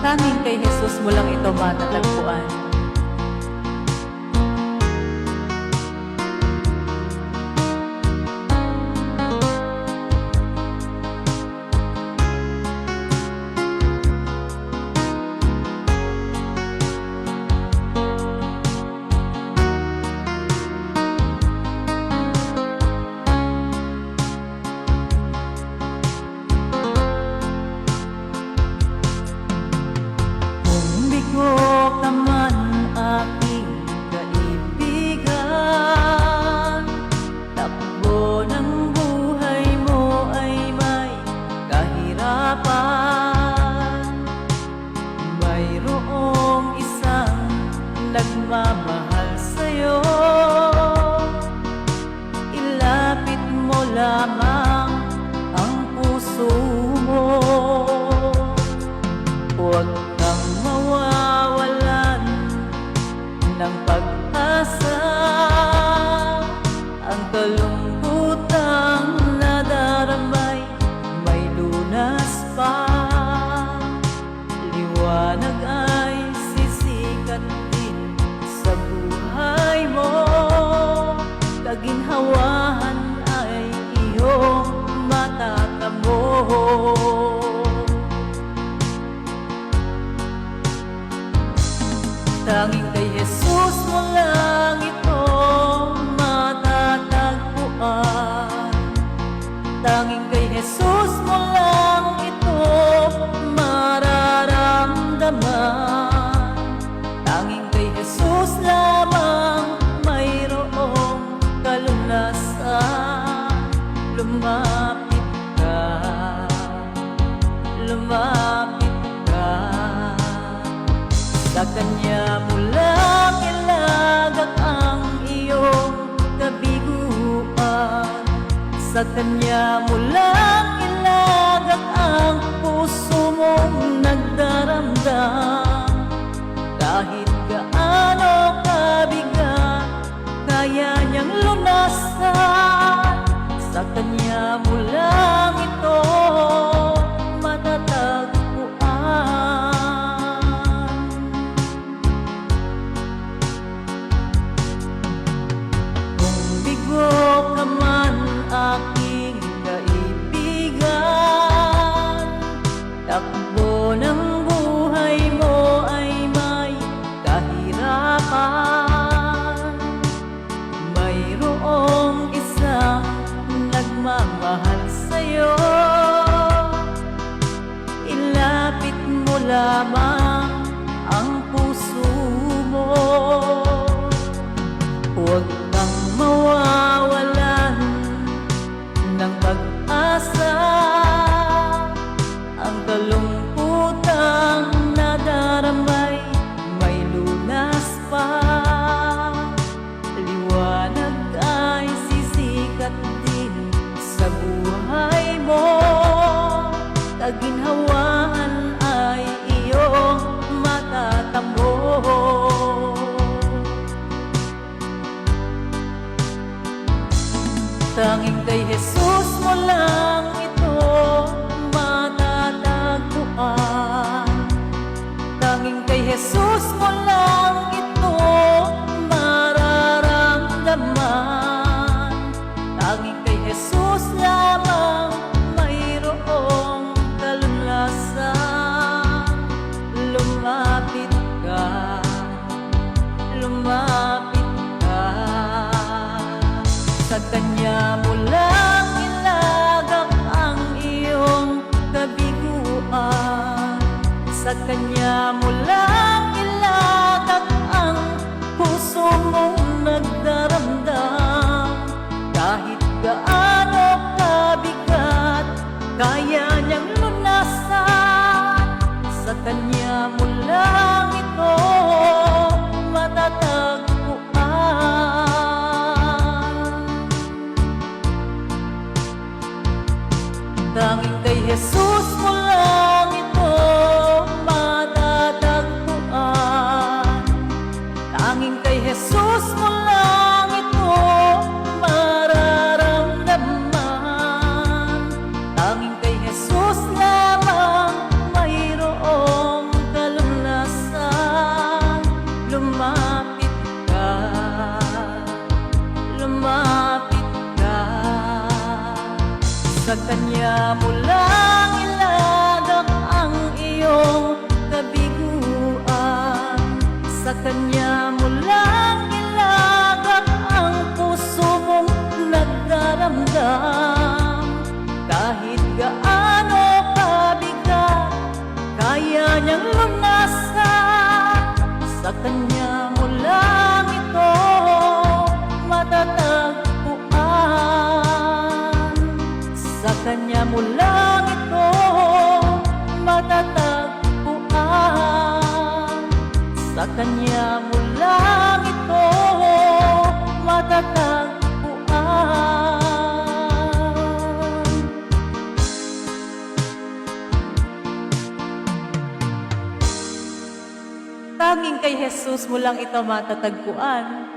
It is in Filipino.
Tanging kay Jesus mo lang ito matatagpuan. Bigo ka man aking kaibigan, takbo ng buhay mo ay may kahirapan. Mayroong isang nagmamahal sa'yo, ilapit mo lamang ang puso mo. Huwag kang mawawalan ng pag-asa, ang kalungkutang nadaramay may lunas pa. Liwanag ay sisikat din sa buhay mo, kaginhawahan ay iyong matatamo. Tanging kay Jesus mo lang ito matatagpuan. Tanging kay Jesus mo lang ito mararamdaman. Tanging kay Jesus lamang mayroong kalunasan. Lumapit ka, lumapit ka. Sa Kanya mo lang ilagak ang iyong kabiguan. Sa Kanya mo lang ilagak ang puso mong nagdaramdam. Kahit gaano kabigat, kaya niyang lunasan. Sa Kanya mo lang ito matatagpuan. Ka man aking kaibigan, takbo ng buhay mo ay may kahirapan. Mayroong isang nagmamahal sa'yo, ilapit mo lamang ang puso mo. Huwag kang mawawalan ng pag-asa, ang kalungkutang nadaramay may lunas pa. Liwanag ay sisikat din sa buhay mo, kaginhawahan ay iyong matatamo. Tanging kay Jesus mo lang ito matatagpuan. Tanging kay Jesus mo lang ito mararamdaman. Tanging kay Jesus lamang mayroong kalunasan. Lumapit ka, lumapit ka. Sa Kanya mo lang ilagak ang iyong kabiguan. Sa Kanya mo lang ilagak ang puso mong nagdaramdam. Kahit gaano kabigat, kaya niyang lunasan. Sa Kanya mo lang ito matatagpuan. Tanging kay Jesus mo lang ito matatagpuan. Tanging kay Jesus mo lang ito mararamdaman. Tanging kay Jesus lamang mayroong Sa Kanya mo lang ilagak ang iyong kabiguan. Sa Kanya mo lang ilagak ang puso mong nagdaramdam. Kahit gaano kabigat, kaya niyang lunasan. Sa Kanya mo lang ito matatagpuan. Sa Kanya mo lang ito matatagpuan. Sa Kanya mo lang ito matatagpuan. Tanging kay Jesus mo lang ito matatagpuan.